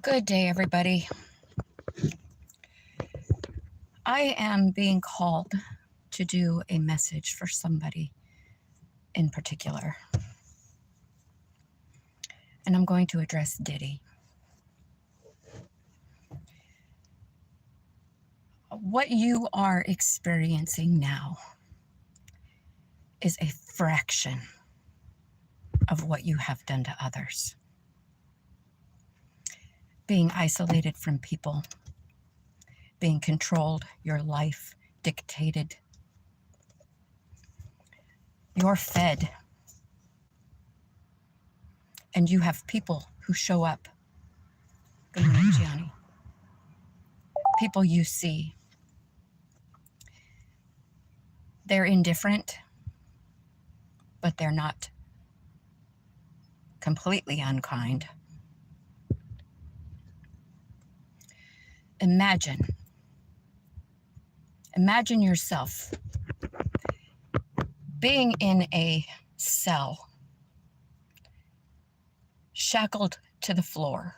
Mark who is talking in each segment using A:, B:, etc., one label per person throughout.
A: Good day, everybody. I am being called to do a message for somebody in particular. And I'm going to address Diddy. What you are experiencing now is a fraction of what you have done to others. Being isolated from people, being controlled, your life dictated. You're fed. And you have people who show up. Good morning, Gianni. People you see. They're indifferent, but they're not completely unkind. Imagine yourself being in a cell, shackled to the floor,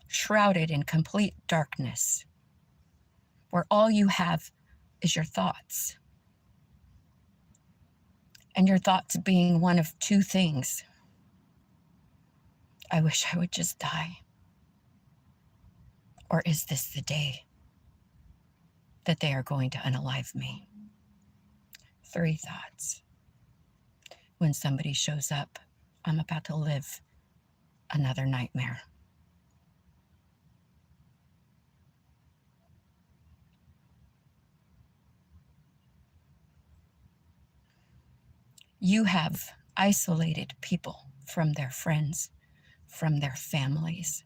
A: shrouded in complete darkness, where all you have is your thoughts. And your thoughts being one of two things. I wish I would just die. Or is this the day that they are going to unalive me? 3 thoughts. When somebody shows up, I'm about to live another nightmare. You have isolated people from their friends, from their families.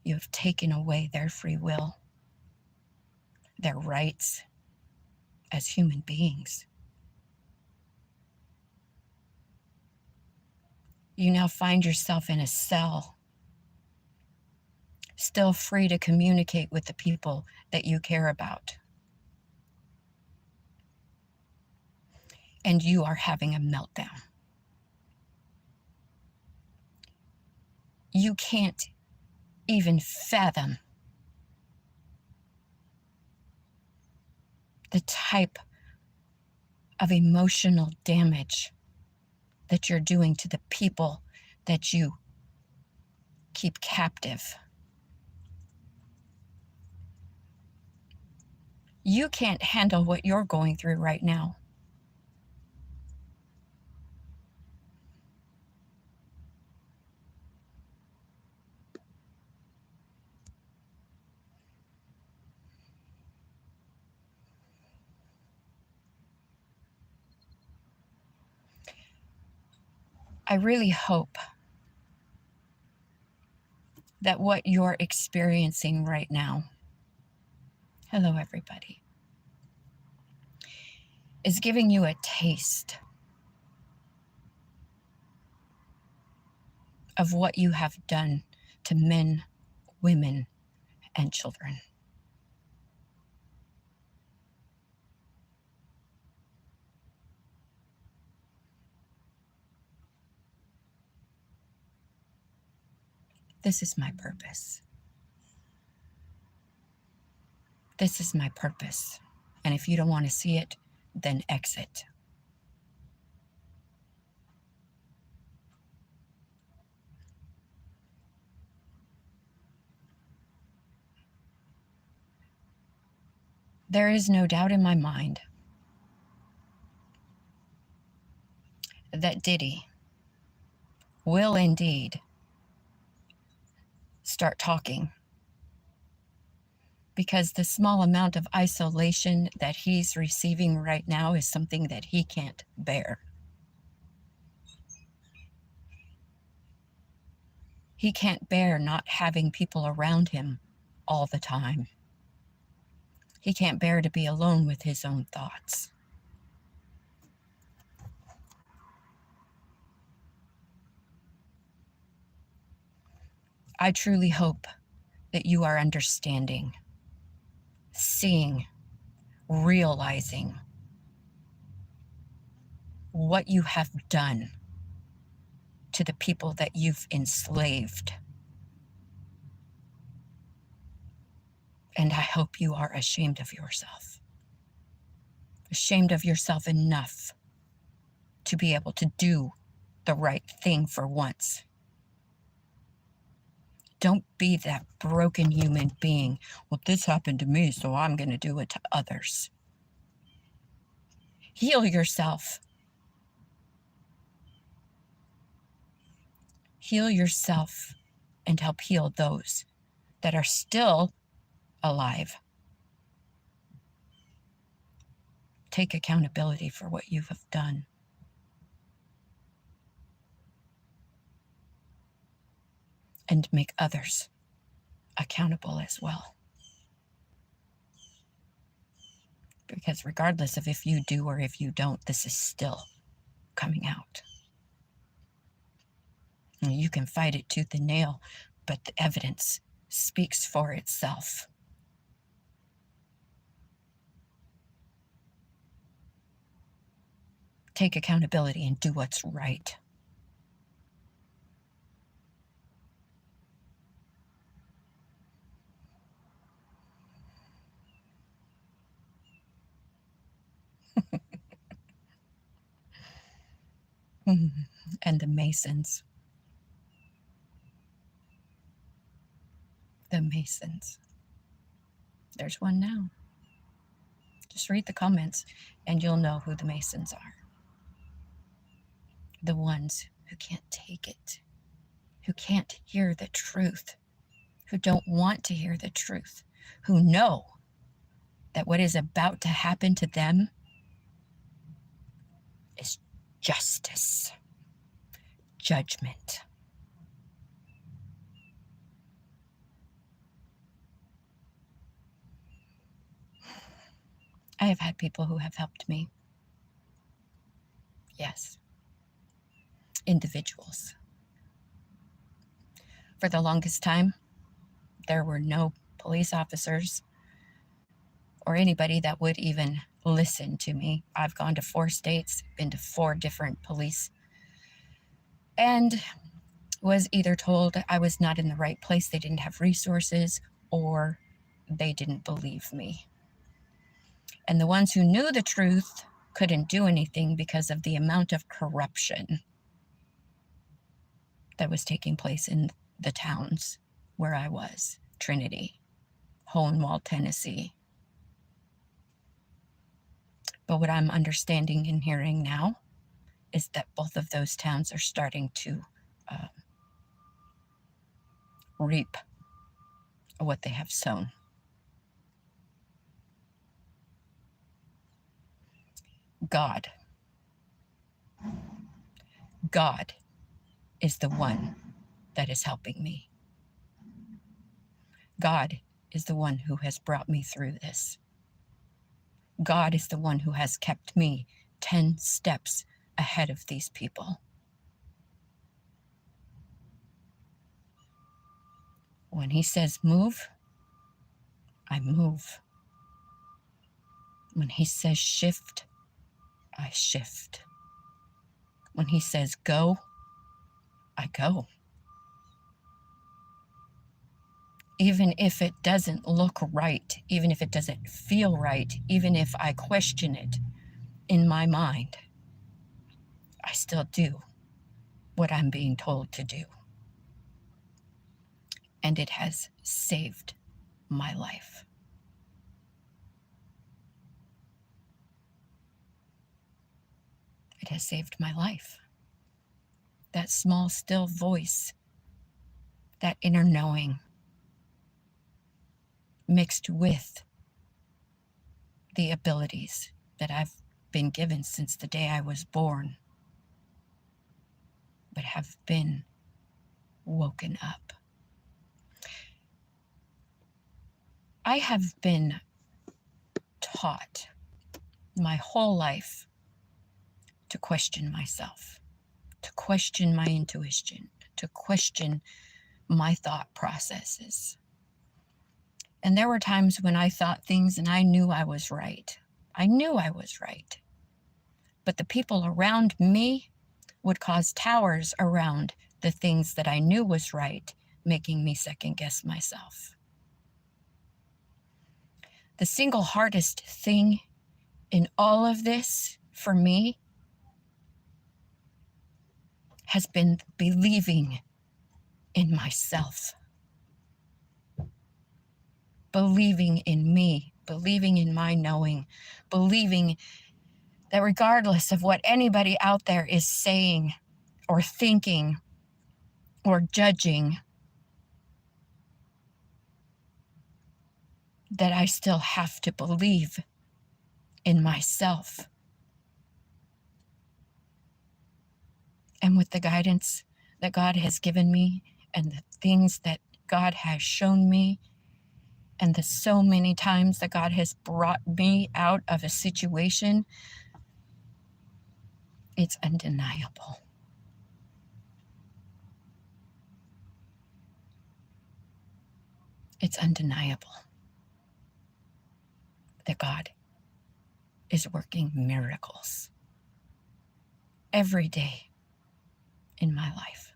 A: You have taken away their free will, their rights as human beings. You now find yourself in a cell, still free to communicate with the people that you care about. And you are having a meltdown. You can't even fathom the type of emotional damage that you're doing to the people that you keep captive. You can't handle what you're going through right now. I really hope that what you're experiencing right now, hello everybody, is giving you a taste of what you have done to men, women, and children. This is my purpose. This is my purpose. And if you don't want to see it, then exit. There is no doubt in my mind that Diddy will indeed start talking, because the small amount of isolation that he's receiving right now is something that he can't bear. He can't bear not having people around him all the time. He can't bear to be alone with his own thoughts. I truly hope that you are understanding, seeing, realizing what you have done to the people that you've enslaved And I hope you are ashamed of yourself. Ashamed of yourself enough to be able to do the right thing for once. Don't be that broken human being. Well, this happened to me, so I'm going to do it to others. Heal yourself. Heal yourself and help heal those that are still alive. Take accountability for what you have done. And make others accountable as well. Because regardless of if you do or if you don't, this is still coming out. And you can fight it tooth and nail, but the evidence speaks for itself. Take accountability and do what's right. And the Masons. The Masons. There's one now. Just read the comments and you'll know who the Masons are. The ones who can't take it, who can't hear the truth, who don't want to hear the truth, who know that what is about to happen to them is justice, judgment. I have had people who have helped me. Yes. Individuals. For the longest time, there were no police officers or anybody that would even listen to me. I've gone to 4 states, been to 4 different police, and was either told I was not in the right place, they didn't have resources, or they didn't believe me. And the ones who knew the truth couldn't do anything because of the amount of corruption that was taking place in the towns where I was. Trinity, Hohenwald, Tennessee. But what I'm understanding and hearing now is that both of those towns are starting to reap what they have sown. God is the one that is helping me. God is the one who has brought me through this. God is the one who has kept me 10 steps ahead of these people. When he says move, I move. When he says shift, I shift. When he says go, I go. Even if it doesn't look right, even if it doesn't feel right, even if I question it in my mind, I still do what I'm being told to do. And it has saved my life. It has saved my life. That small, still voice, that inner knowing, mixed with the abilities that I've been given since the day I was born, but have been woken up. I have been taught my whole life to question myself, to question my intuition, to question my thought processes. And there were times when I thought things and I knew I was right. I knew I was right. But the people around me would cause towers around the things that I knew was right, making me second guess myself. The single hardest thing in all of this for me has been believing in myself, believing in me, believing in my knowing, believing that regardless of what anybody out there is saying or thinking or judging, that I still have to believe in myself. And with the guidance that God has given me and the things that God has shown me and the so many times that God has brought me out of a situation, it's undeniable. It's undeniable that God is working miracles every day in my life.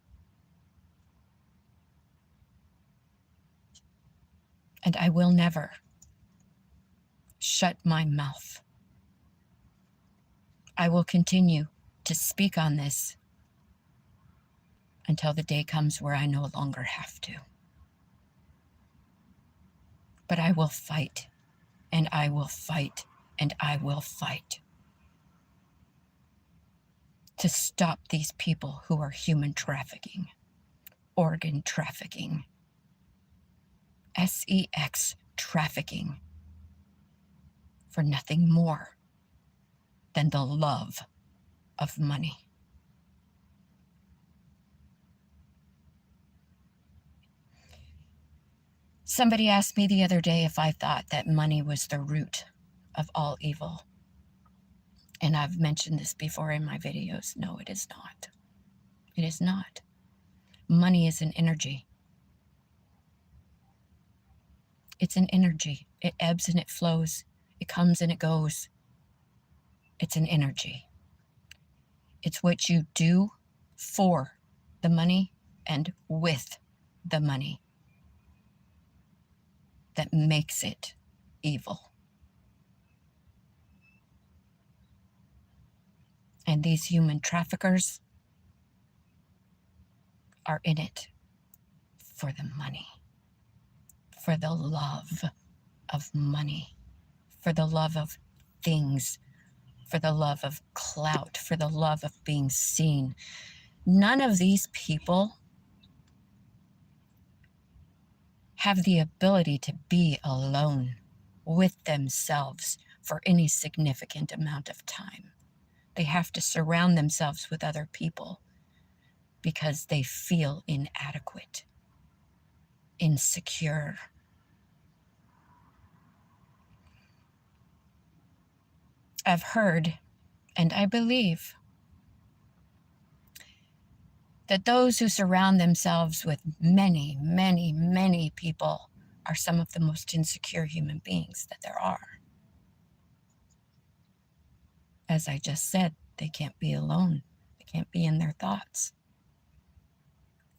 A: And I will never shut my mouth. I will continue to speak on this until the day comes where I no longer have to. But I will fight, and I will fight, and I will fight to stop these people who are human trafficking, organ trafficking, sex trafficking for nothing more than the love of money. Somebody asked me the other day if I thought that money was the root of all evil. And I've mentioned this before in my videos. No, it is not. It is not. Money is an energy. It's an energy. It ebbs and it flows. It comes and it goes. It's an energy. It's what you do for the money and with the money that makes it evil. And these human traffickers are in it for the money, for the love of money, for the love of things, for the love of clout, for the love of being seen. None of these people have the ability to be alone with themselves for any significant amount of time. They have to surround themselves with other people because they feel inadequate, insecure. I've heard, and I believe, that those who surround themselves with many, many, many people are some of the most insecure human beings that there are. As I just said, they can't be alone. They can't be in their thoughts.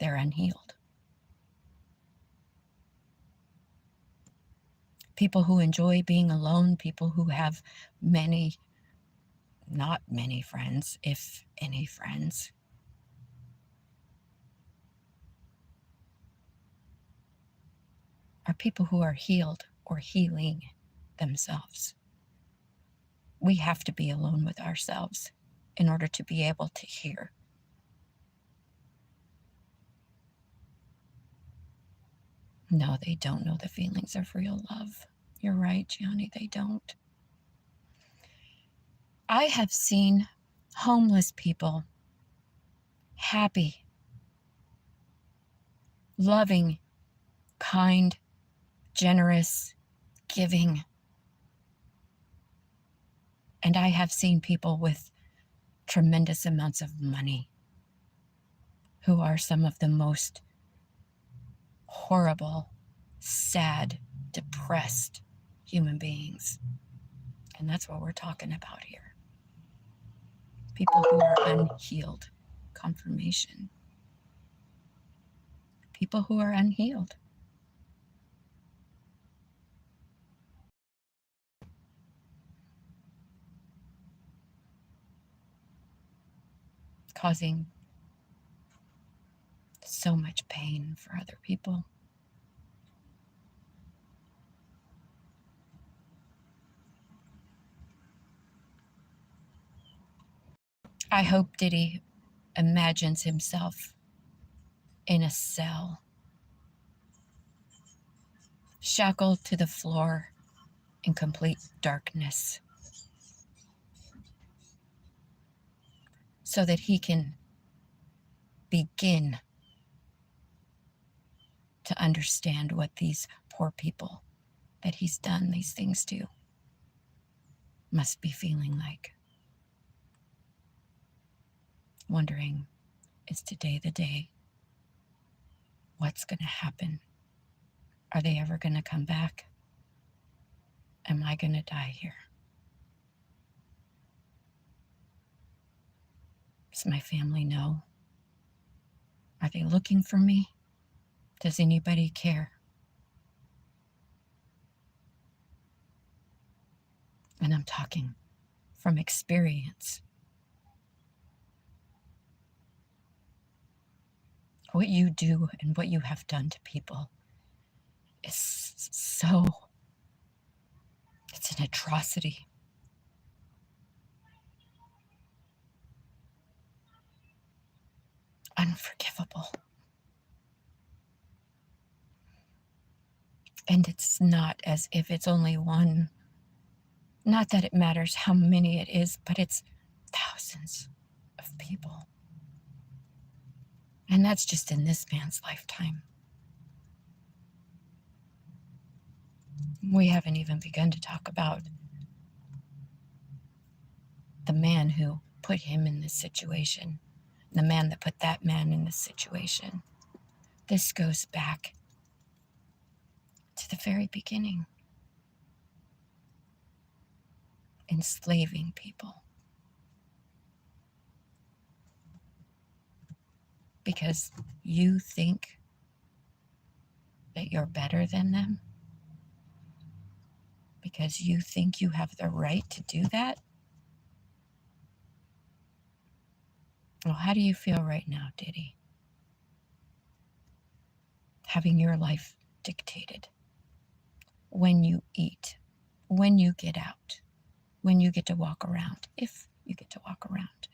A: They're unhealed. People who enjoy being alone, people who have many, not many friends, if any friends, are people who are healed or healing themselves. We have to be alone with ourselves in order to be able to hear. No, they don't know the feelings of real love. You're right, Gianni, they don't. I have seen homeless people happy, loving, kind, generous, giving. And I have seen people with tremendous amounts of money who are some of the most horrible, sad, depressed human beings. And that's what we're talking about here. People who are unhealed. Confirmation. People who are unhealed. causing so much pain for other people. I hope Diddy imagines himself in a cell, shackled to the floor in complete darkness, so that he can begin to understand what these poor people that he's done these things to must be feeling like. Wondering, is today the day? What's going to happen? Are they ever going to come back? Am I going to die here? Does my family know? Are they looking for me? Does anybody care? And I'm talking from experience. What you do and what you have done to people is so, it's an atrocity. Unforgivable. And it's not as if it's only one. Not that it matters how many it is, but it's thousands of people. And that's just in this man's lifetime. We haven't even begun to talk about the man who put him in this situation, the man that put that man in this situation. This goes back to the very beginning. Enslaving people. Because you think that you're better than them? Because you think you have the right to do that? Well, how do you feel right now, Diddy? Having your life dictated. When you eat, when you get out, when you get to walk around, if you get to walk around,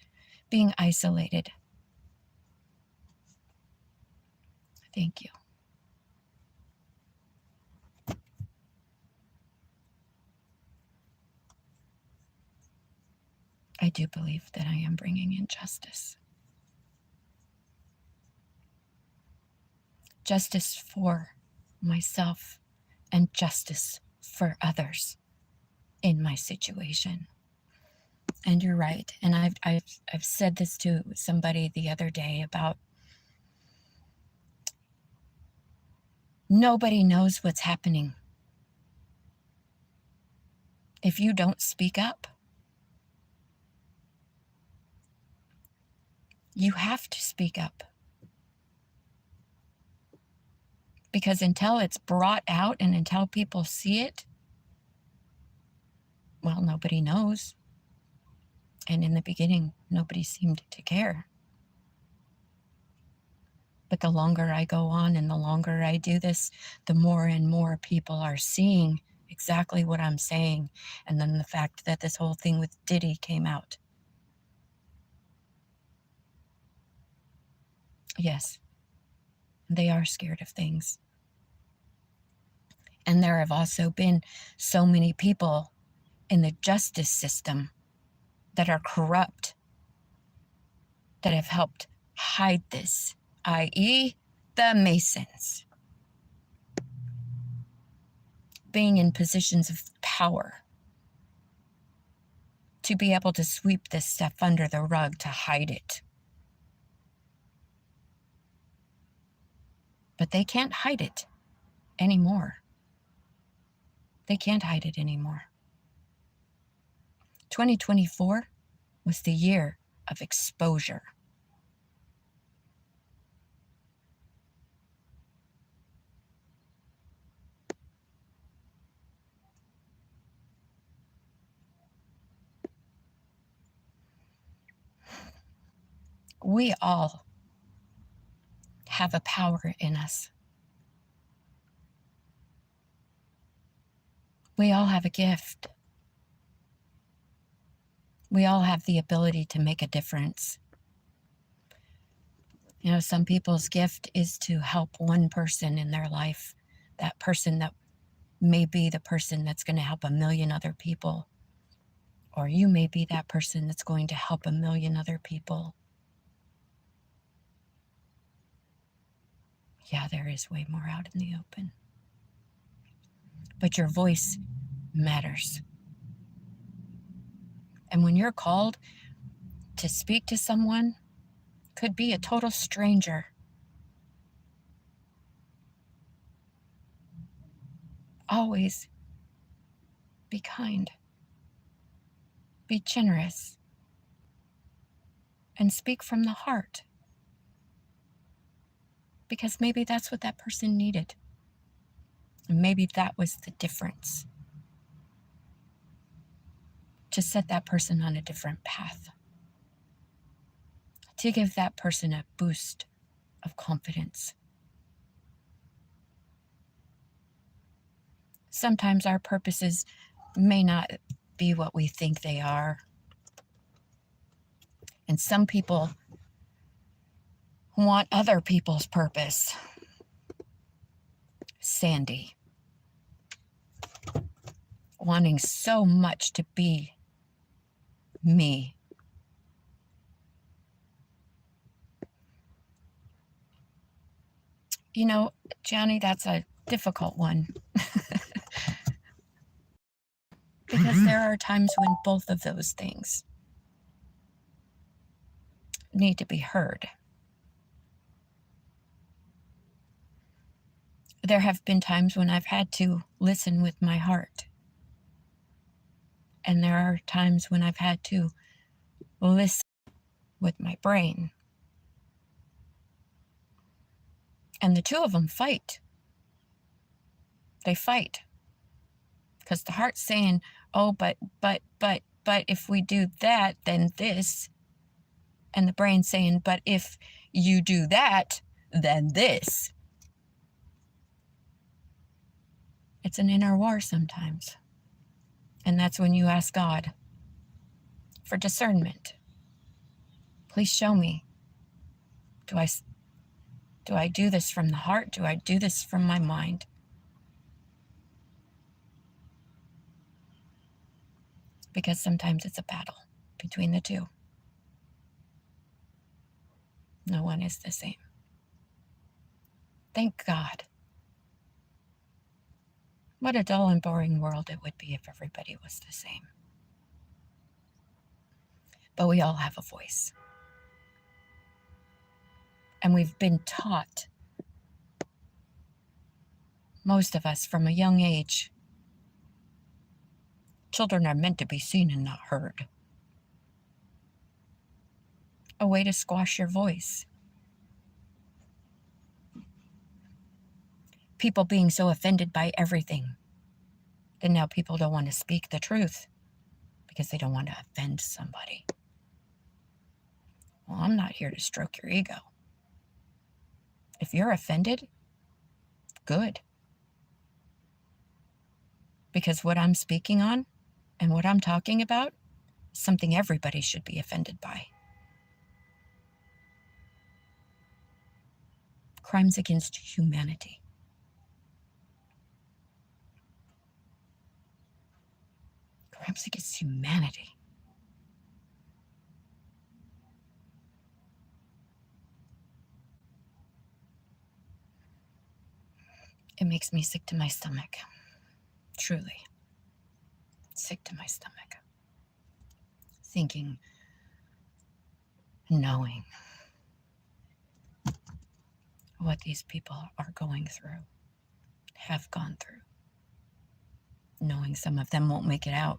A: being isolated. Thank you. I do believe that I am bringing in justice. Justice for myself and justice for others in my situation. And you're right. And I've said this to somebody the other day about nobody knows what's happening if you don't speak up. You have to speak up. Because until it's brought out and until people see it, well, nobody knows. And in the beginning, nobody seemed to care. But the longer I go on and the longer I do this, the more and more people are seeing exactly what I'm saying. And then the fact that this whole thing with Diddy came out. Yes, they are scared of things. And there have also been so many people in the justice system that are corrupt that have helped hide this, i.e., the Masons being in positions of power to be able to sweep this stuff under the rug to hide it. But they can't hide it anymore. They can't hide it anymore. 2024 was the year of exposure. We all have a power in us. We all have a gift. We all have the ability to make a difference. You know, some people's gift is to help one person in their life, that person that may be the person that's going to help a million other people. Or you may be that person that's going to help a million other people. Yeah, there is way more out in the open. But your voice matters. And when you're called to speak to someone, could be a total stranger, always be kind, be generous, and speak from the heart. Because maybe that's what that person needed. And maybe that was the difference. To set that person on a different path. To give that person a boost of confidence. Sometimes our purposes may not be what we think they are. And some people want other people's purpose. Sandy. Wanting so much to be me. You know, Johnny, that's a difficult one. Because there are times when both of those things need to be heard. There have been times when I've had to listen with my heart. And there are times when I've had to listen with my brain. And the two of them fight. They fight. Because the heart's saying, oh, but if we do that, then this. And the brain's saying, but if you do that, then this. It's an inner war sometimes. And that's when you ask God for discernment. Please show me. Do I do this from the heart? Do I do this from my mind? Because sometimes it's a battle between the two. No one is the same. Thank God. What a dull and boring world it would be if everybody was the same. But we all have a voice. And we've been taught, most of us from a young age, children are meant to be seen and not heard. A way to squash your voice. People being so offended by everything that now people don't want to speak the truth because they don't want to offend somebody. Well, I'm not here to stroke your ego. If you're offended, good. Because what I'm speaking on and what I'm talking about is something everybody should be offended by. Crimes against humanity. Crimes against humanity. It makes me sick to my stomach. Truly. Sick to my stomach. Thinking, knowing what these people are going through, have gone through. Knowing some of them won't make it out.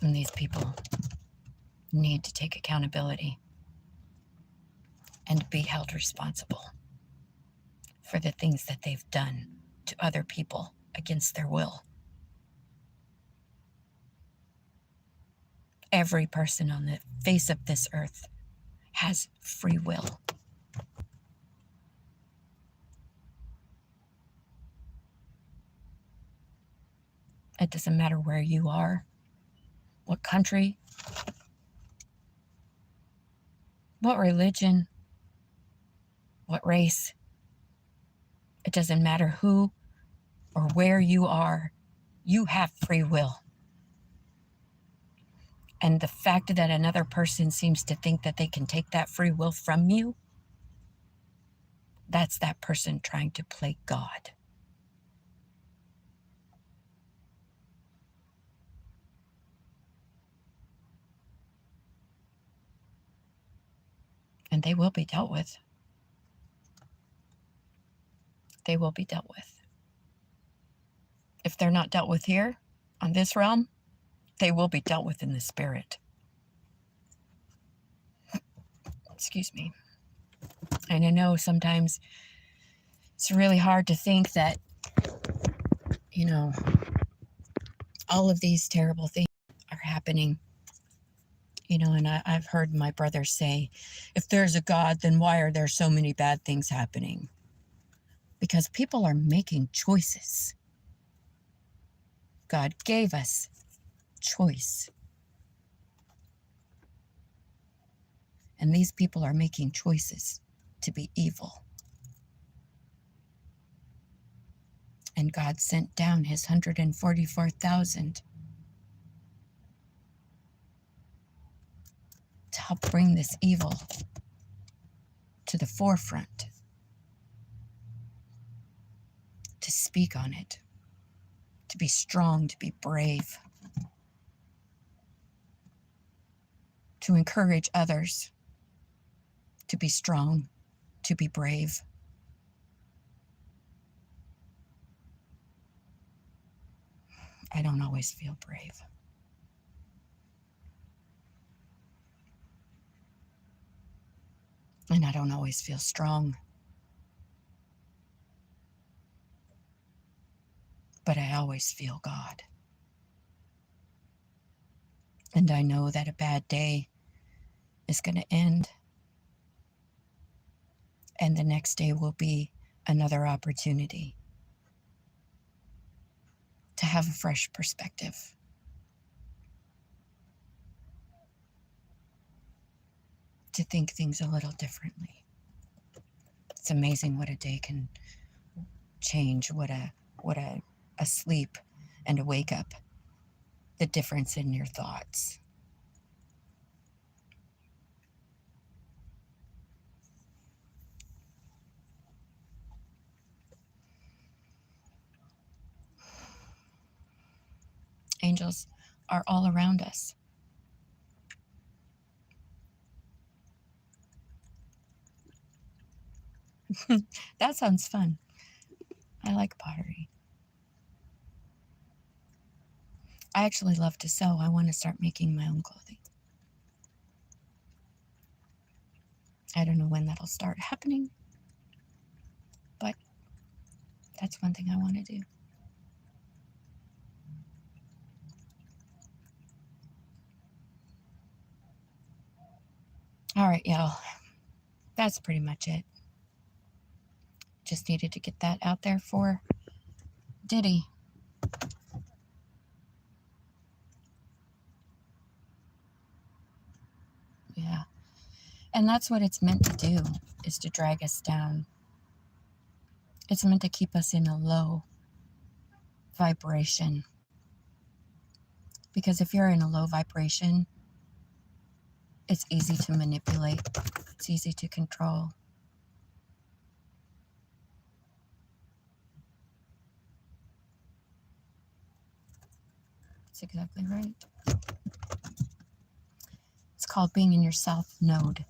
A: And these people need to take accountability and be held responsible for the things that they've done to other people against their will. Every person on the face of this earth has free will. It doesn't matter where you are, what country, what religion, what race. It doesn't matter who or where you are. You have free will. And the fact that another person seems to think that they can take that free will from you, that's that person trying to play God. And they will be dealt with. They will be dealt with. If they're not dealt with here, on this realm, they will be dealt with in the spirit. Excuse me. And I know sometimes it's really hard to think that, all of these terrible things are happening. And I've heard my brothers say, if there's a God, then why are there so many bad things happening? Because people are making choices. God gave us choice. And these people are making choices to be evil. And God sent down his 144,000 to help bring this evil to the forefront, to speak on it, to be strong, to be brave, to encourage others to be strong, to be brave. I don't always feel brave. And I don't always feel strong. But I always feel God. And I know that a bad day is going to end. And the next day will be another opportunity to have a fresh perspective. To think things a little differently. It's amazing what a day can change, what a sleep and a wake up, the difference in your thoughts. Angels are all around us. That sounds fun. I like pottery. I actually love to sew. I want to start making my own clothing. I don't know when that'll start happening, but that's one thing I want to do. All right, y'all. That's pretty much it. Just needed to get that out there for Diddy. Yeah. And that's what it's meant to do, is to drag us down. It's meant to keep us in a low vibration. Because if you're in a low vibration, it's easy to manipulate. It's easy to control. That's exactly right. It's called being in your south node.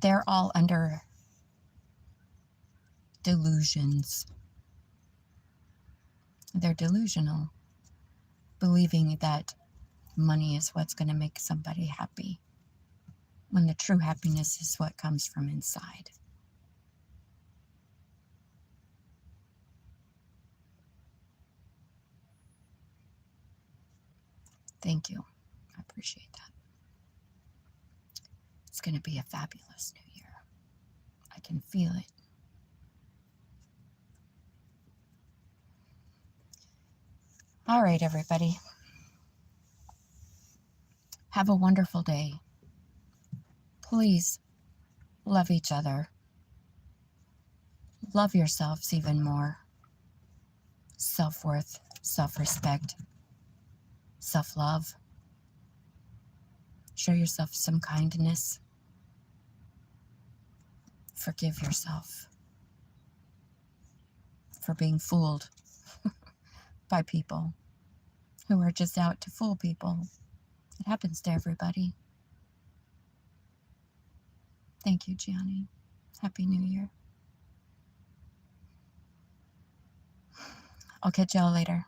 A: They're all under delusions. They're delusional, believing that money is what's going to make somebody happy. when the true happiness is what comes from inside. Thank you. I appreciate that. It's going to be a fabulous new year. I can feel it. All right, everybody. Have a wonderful day. Please love each other. Love yourselves even more. Self-worth, self-respect, self-love. Show yourself some kindness. Forgive yourself for being fooled by people who are just out to fool people. It happens to everybody. Thank you, Gianni. Happy New Year. I'll catch y'all later.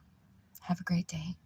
A: Have a great day.